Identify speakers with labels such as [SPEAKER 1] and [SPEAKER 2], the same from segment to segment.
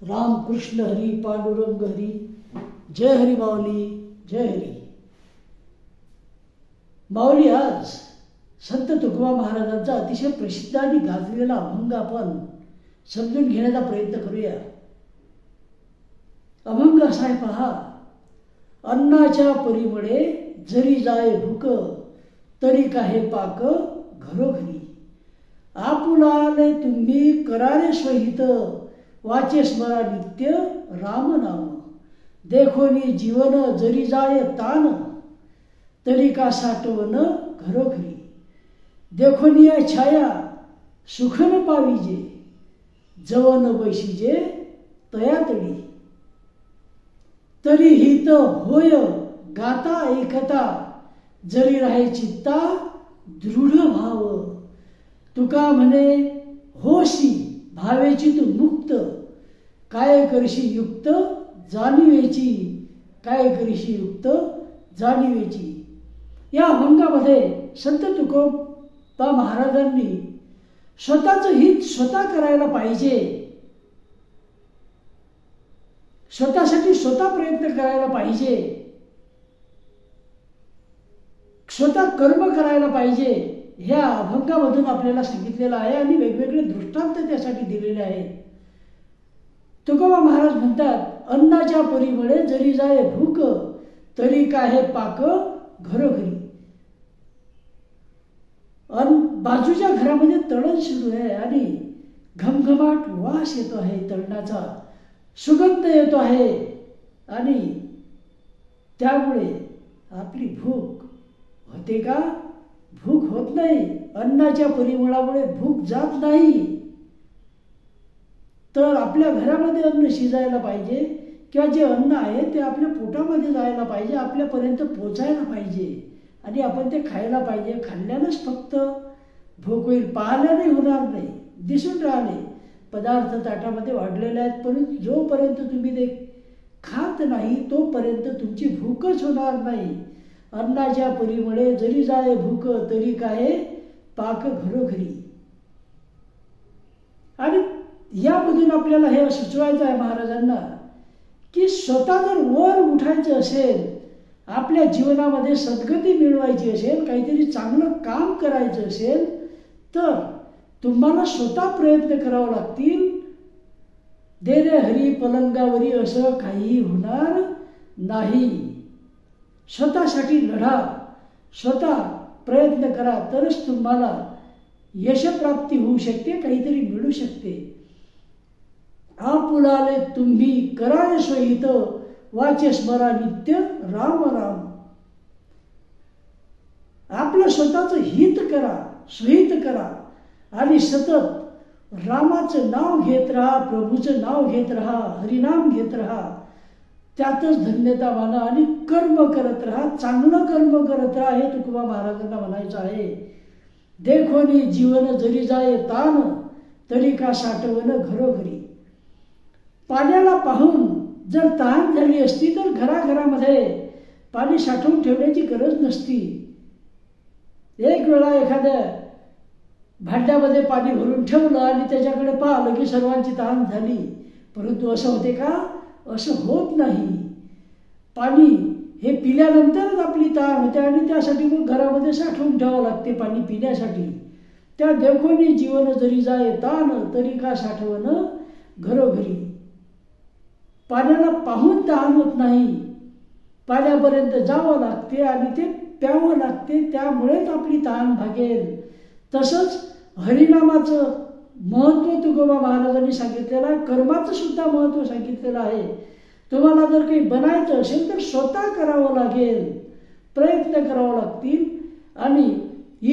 [SPEAKER 1] राम कृष्ण हरी पांडुरंग हरी, जय हरी माऊली, जय हरी माऊली. आज संत तुकोबा महाराजांचा अतिशय प्रसिद्ध आणि गाजलेला अभंग आपण समजून घेण्याचा प्रयत्न करूया. अभंग असा आहे पहा. अन्नाच्या परीमुळे जरी जाय भूक, तरी काहे पाक घरोघरी. आपुलाले तुम्ही करारे स्वहित, वाचे स्मरा नित्य राम नाम. देखोनी जीवन जरी जाय तान, तरी का साठवण घरोघरी. देखोनी छाया सुखन पाविजे, जवन बैशिजे तयातडी. तरी हित होय गाता ऐकता, जरी राहे चित्ता दृढ भाव. तुका म्हणे होशी भावेची तू मुक्त, काय करशी युक्त जाणीवेची, काय करशी युक्त जाणीवेची. या अभंगामध्ये संत तुकोबा महाराजांनी स्वतःचं हित स्वतः करायला पाहिजे, स्वतःसाठी स्वतः प्रयत्न करायला पाहिजे, स्वतः कर्म करायला पाहिजे, ह्या अभंगामधून आपल्याला सांगितलेलं आहे आणि वेगवेगळे दृष्टांत त्यासाठी दिलेले आहेत. तुकोबा महाराज म्हणतात, अन्नाच्या परीमुळे जरी जाय भूक, तरी काहे पाक घरोघरी. बाजूच्या घरामध्ये तळण सुरू आहे आणि घमघमाट वास येतो आहे, तळणाचा सुगंध येतो आहे आणि त्यामुळे आपली भूक होते का? भूक होत नाही. अन्नाच्या परिमळामुळे भूक जात नाही. तर आपल्या घरामध्ये अन्न शिजायला पाहिजे किंवा जे अन्न आहे ते आपल्या पोटामध्ये जायला पाहिजे, आपल्यापर्यंत पोचायला पाहिजे आणि आपण ते खायला पाहिजे. खाल्ल्यानंच फक्त भूक होईल, पाहिल्याने होणार नाही. दिसून राहिले पदार्थ ताटामध्ये वाढलेले आहेत, परंतु जोपर्यंत तुम्ही ते खात नाही तोपर्यंत तुमची भूकच होणार नाही. अन्नाच्या परीमुळे जरी जाय भूक, तरी काय पाक घरोघरी. आणि यामधून आपल्याला हे सुचवायचं आहे महाराजांना की स्वतः जर वर उठायचं असेल, आपल्या जीवनामध्ये सद्गती मिळवायची असेल, काहीतरी चांगलं काम करायचं असेल, तर तुम्हाला स्वतः प्रयत्न करावे लागतील. दे रे हरी पलंगावरी असं काही होणार नाही. स्वतःसाठी लढा, स्वतः प्रयत्न करा, तरच तुम्हाला यशप्राप्ती होऊ शकते, काहीतरी मिळू शकते. आपुलाले तुम्ही कराळे स्वहित, वाचे स्मरा नित्य राम राम. आपलं स्वतःचं हित करा, स्वहित करा आणि सतत रामाचं नाव घेत राहा, प्रभूचं नाव घेत राहा, हरिनाम घेत राहा. त्यातच धन्यता माना आणि कर्म करत राहा, चांगलं कर्म करत राहा. हे तुकोबा महाराजांना म्हणायचं आहे. देखोनी जीवन जरी जाय तान, तरी का साठवण घरोघरी. पाण्याला पाहून जर तहान झाली असती तर घराघरामध्ये पाणी साठवून ठेवण्याची गरज नसती. एक वेळा एखाद्या भांड्यामध्ये पाणी भरून ठेवलं आणि त्याच्याकडे पाहिलं की सर्वांची तहान झाली. परंतु असं होते का? असं होत नाही. पाणी हे पिल्यानंतरच आपली तहान होते आणि त्यासाठी मग घरामध्ये साठवून ठेवावं लागते पाणी पिण्यासाठी. त्या देखोनी जीवन जरी जाय तान, तरी का साठवण घरोघरी. पाण्याला पाहून तहान होत नाही, पाण्यापर्यंत जावं लागते आणि ते प्यावं लागते, त्यामुळेच आपली तहान भागेल. तसंच हरिनामाचं महत्त्व तुकोबा महाराजांनी सांगितलेलं आहे, कर्माचं सुद्धा महत्त्व सांगितलेलं आहे. तुम्हाला जर काही बनायचं असेल तर स्वतः करावं लागेल, प्रयत्न करावं लागतील. आणि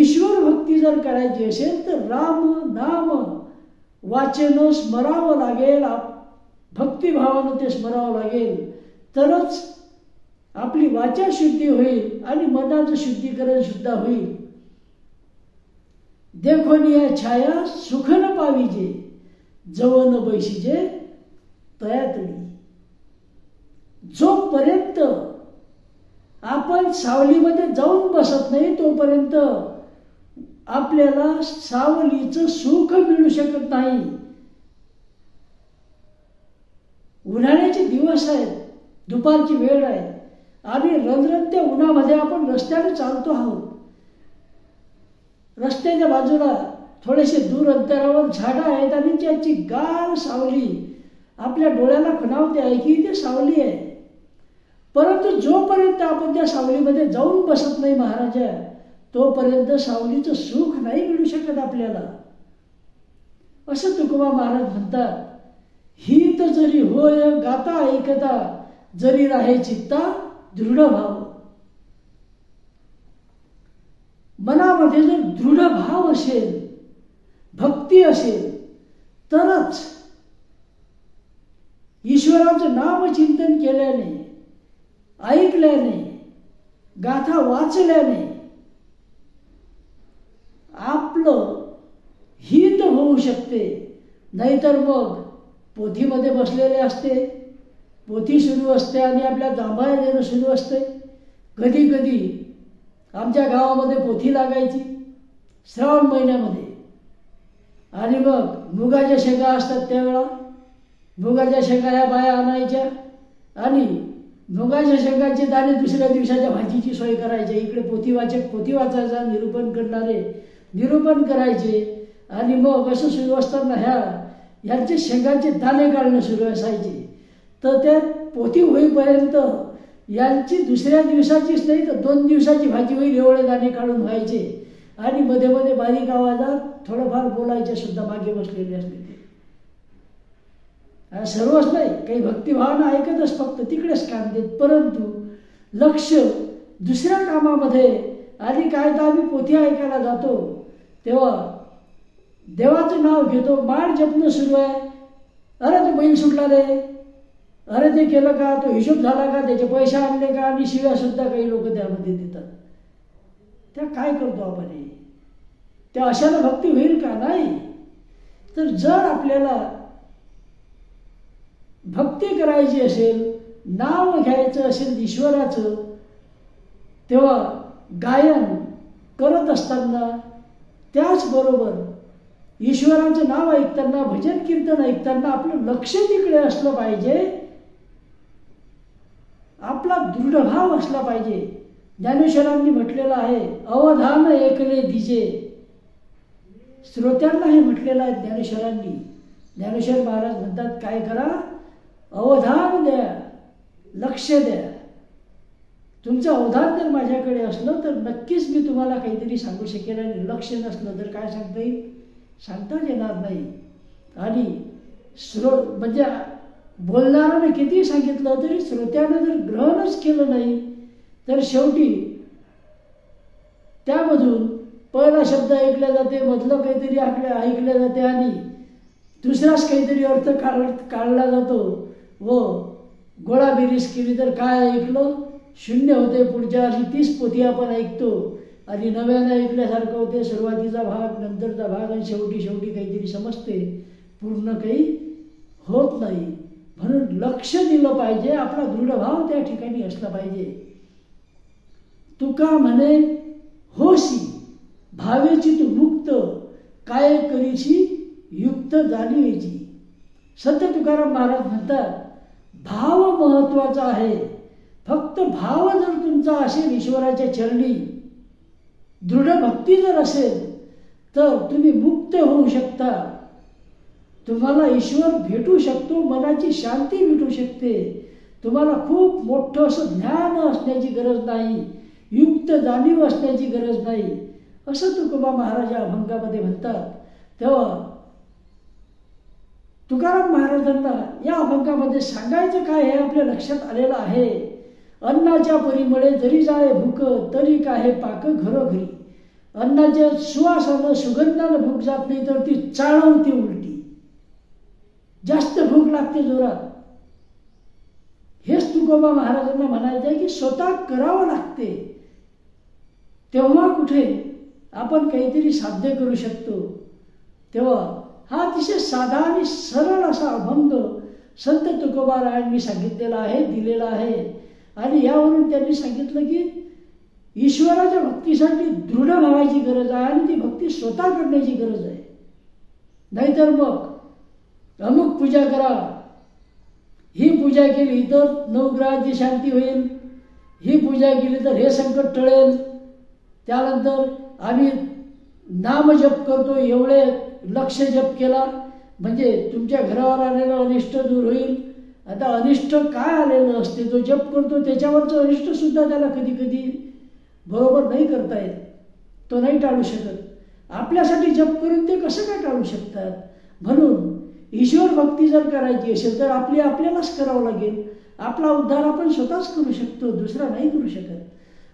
[SPEAKER 1] ईश्वर भक्ती जर करायची असेल तर राम नाम वाचेनं स्मरावं लागेल, भक्तिभावानं ते स्मरावं लागेल. तरच आपली वाचा शुद्धी होईल आणि मनाचं शुद्धीकरण सुद्धा होईल. देखोनी छाया सुखन पाविजे, जवन बैशिजे तयातडी. जोपर्यंत आपण सावलीमध्ये जाऊन बसत नाही तोपर्यंत आपल्याला सावलीचं सुख मिळू शकत नाही. उन्हाळ्याचे दिवस आहेत, दुपारची वेळ आहे आणि रणरणत्या उन्हामध्ये आपण रस्त्याने चालतो आहोत. रस्त्याच्या बाजूला थोडेसे दूर अंतरावर झाडं आहेत आणि त्याची गार सावली आपल्या डोळ्याला खुणावते आहे की ते सावली आहे. परंतु जोपर्यंत आपण त्या सावलीमध्ये जाऊन बसत नाही महाराजा, तोपर्यंत सावलीचं सुख नाही मिळू शकत आपल्याला. असं तुकोबा महाराज म्हणतात, हित जरी होय गाता ऐकता, जरी राहे चित्ता दृढ भाव. मनामध्ये जर दृढ भाव असेल, भक्ती असेल, तरच ईश्वराचं नामचिंतन केल्याने, ऐकल्याने, गाथा वाचल्याने आपलं हित होऊ शकते. नाहीतर मग पोथीमध्ये बसलेले असते, पोथी सुरू असते आणि आपल्या जांभया देणं सुरू असते. कधी कधी आमच्या गावामध्ये पोथी लागायची श्रावण महिन्यामध्ये आणि मग मुगाच्या शेंगा असतात त्यावेळा मुगाच्या शेंगा ह्या बाया आणायच्या आणि मुगाच्या शेंगाचे दाणे दुसऱ्या दिवसाच्या भाजीची सोय करायची. इकडे पोथीवाचक पोथी वाचायचा, निरूपण करणारे निरूपण करायचे आणि मग असं सुरू असताना ह्यांचे शेंगाचे दाणे काढणं सुरू असायचे. तर त्या पोथी होईपर्यंत यांची दुसऱ्या दिवसाचीच नाही तर 2 दिवसाची भाजी होईल एवढे दाणे काढून व्हायचे. आणि मध्ये मध्ये बारीक आवाजात थोडंफार बोलायचे सुद्धा मागे बसलेले असले ते. सर्वच नाही, काही भक्तिभावना ऐकतच फक्त तिकडेच काम देत, परंतु लक्ष दुसऱ्या कामामध्ये. आणि काय तर आम्ही पोथी ऐकायला जातो तेव्हा देवाचं नाव घेतो, माळ जपणं सुरू आहे. अरे तो बैल सुटला रे, अरे ते केलं का, तो हिशोब झाला का, त्याचे पैसे आणले का, आणि शिव्या सुद्धा काही लोक त्यामध्ये देतात. त्या काय करतो आपण? त्या अशाला भक्ती होईल का? नाही. तर जर आपल्याला भक्ती करायची असेल, नाव घ्यायचं असेल ईश्वराचं, तेव्हा गायन करत असताना त्याचबरोबर ईश्वराचं नाव ऐकताना, भजन कीर्तन ऐकताना आपलं लक्ष तिकडे असलं पाहिजे, आपला दृढभाव असला पाहिजे. ज्ञानेश्वरांनी म्हटलेलं आहे, अवधान ऐकले दिजे. श्रोत्यांना हे म्हटलेलं आहे ज्ञानेश्वरांनी. ज्ञानेश्वर महाराज म्हणतात काय करा, अवधान द्या, लक्ष द्या. तुमचं अवधान जर माझ्याकडे असलं तर नक्कीच मी तुम्हाला काहीतरी सांगू शकेल. आणि लक्ष नसलं तर काय सांगता येईल? सांगताच येणार नाही. आणि म्हणजे बोलणाऱ्याने किती सांगितलं तरी श्रोत्यानं जर ग्रहणच केलं नाही तर शेवटी त्यामधून पहिला शब्द ऐकला जाते, मधलं काहीतरी ऐकलं जाते आणि दुसराच काहीतरी अर्थ काढला जातो. व गोळाबेरीज केली तर काय ऐकलं शून्य होते. पुढच्या वर्षी 30 पोथी आपण ऐकतो आणि नव्यानं ऐकल्यासारखं होते. सुरुवातीचा भाग, नंतरचा भाग आणि शेवटी काहीतरी समजते, पूर्ण काही होत नाही. म्हणून लक्ष दिलं पाहिजे, आपला दृढभाव त्या ठिकाणी असला पाहिजे. तुका म्हणे होशी भावेची तू मुक्त, काय करीची युक्त जाणीवेची. संत तुकाराम महाराज म्हणतात भाव महत्वाचा आहे. फक्त भाव जर तुमचा असेल ईश्वराच्या चरणी, दृढ भक्ती जर असेल तर तुम्ही मुक्त होऊ शकता. तुम्हाला ईश्वर भेटू शकतो, मनाची शांती भेटू शकते. तुम्हाला खूप मोठं असं ज्ञान असण्याची गरज नाही, युक्त जाणीव असण्याची गरज नाही, असं तुकोबा महाराज या अभंगामध्ये म्हणतात. तेव्हा तुकाराम महाराजांना या अभंगामध्ये सांगायचं काय हे आपल्या लक्षात आलेलं आहे. अन्नाच्या परिमळे जरी जाळे भूक, तरी काय पाक घरोघरी. अन्नाच्या सुवासानं सुगंधानं भूक जात नाही तर ती चाळवती उलटी. जास्त भूक लागते जोरात. हेच तुकोबा महाराजांना म्हणायचं आहे की स्वतः करावं लागते, तेव्हा कुठे आपण काहीतरी साध्य करू शकतो. तेव्हा हा अतिशय साधा आणि सरळ असा अभंग संत तुकोबारायांनी सांगितलेला आहे, दिलेला आहे. आणि यावरून त्यांनी सांगितलं की ईश्वराच्या भक्तीसाठी दृढ व्हायची गरज आहे आणि ती भक्ती स्वतः करण्याची गरज आहे. नाहीतर मग अमुक पूजा करा, ही पूजा केली तर नवग्रहाची शांती होईल, ही पूजा केली तर हे संकट टळेल. त्यानंतर आम्ही नामजप करतो, एवढे लक्ष जप केला म्हणजे तुमच्या घरावर आलेलं अनिष्ट दूर होईल. आता अनिष्ट काय आलेलं असते, जो जप करतो त्याच्यावरचं अनिष्ट सुद्धा त्याला कधी कधी बरोबर नाही करता येत, तो नाही टाळू शकत. आपल्यासाठी जप करून ते कसं काय टाळू शकतात. म्हणून ईश्वर भक्ती जर करायची असेल तर आपल्यालाच करावं लागेल. आपला उद्धार आपण स्वतःच करू शकतो, दुसरा नाही करू शकत.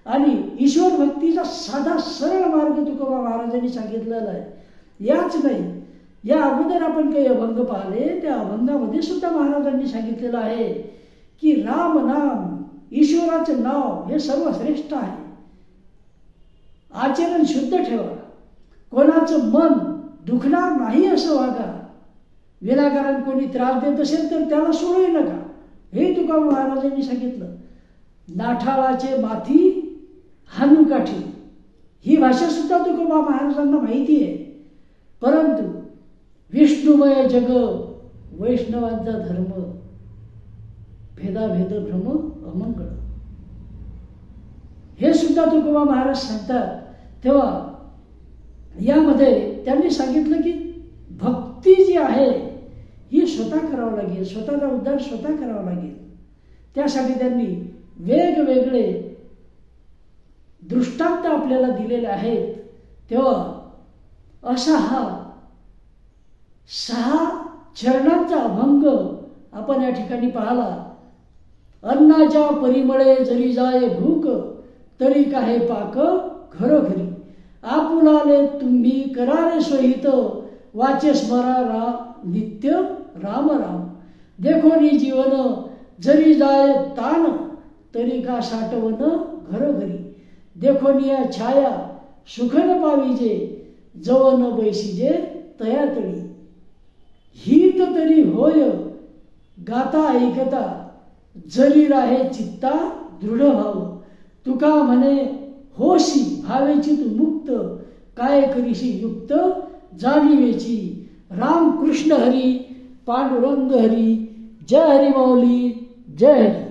[SPEAKER 1] आणि ईश्वर भक्तीचा साधा सरळ मार्ग तुकोबा महाराजांनी सांगितलेला आहे. याच नाही, या अगोदर आपण काही अभंग पाहिले, त्या अभंगामध्ये सुद्धा महाराजांनी सांगितलेलं आहे की राम नाम, ईश्वराचं नाव हे सर्वश्रेष्ठ आहे. आचरण शुद्ध ठेवा, कोणाचं मन दुखणार नाही असं वागा. विनाकारण कोणी त्रास देत असेल तर त्याला सोडू नका, हे तुकोबा महाराजांनी सांगितलं. नाठाळाचे माथी हानुकाठी, ही भाषा सुद्धा तुकोबा महाराजांना माहिती आहे. परंतु विष्णुमय जग, वैष्णवांचा धर्म, भेदाभेद भ्रम अमंगळ, हे सुद्धा तुकोबा महाराज सांगतात. तेव्हा यामध्ये त्यांनी सांगितलं की भक्ती जी आहे ही स्वतः करावं लागेल, स्वतःचा उद्धार स्वतः करावा लागेल. त्यासाठी त्यांनी वेगवेगळे दृष्टांत आपल्याला दिलेले आहेत. तेव्हा असा हा 6 चरणांचा अभंग आपण या ठिकाणी पाहला. अन्नाच्या परिमळे जरी जाय भूक, तरी काहे पाक घरोघरी. आपुलाले तुम्ही करारे सोहित, वाचे स्मरा नित्य राम राम. देखोनी जीवन जरी जाय तान, तरी का साठवण घरोघरी. देखोनिया छाया सुखन पाविजे, जवन बैसिजे तयातळी. हित तरी होय गाता ऐकता, जरी राहे चित्ता दृढ भाव. तुका म्हणे होशी भावेची तू मुक्त, काय करीशी युक्त जाणीवेची. राम कृष्ण हरी, पांडुरंग हरी. जय हरी माऊली, जय हरी.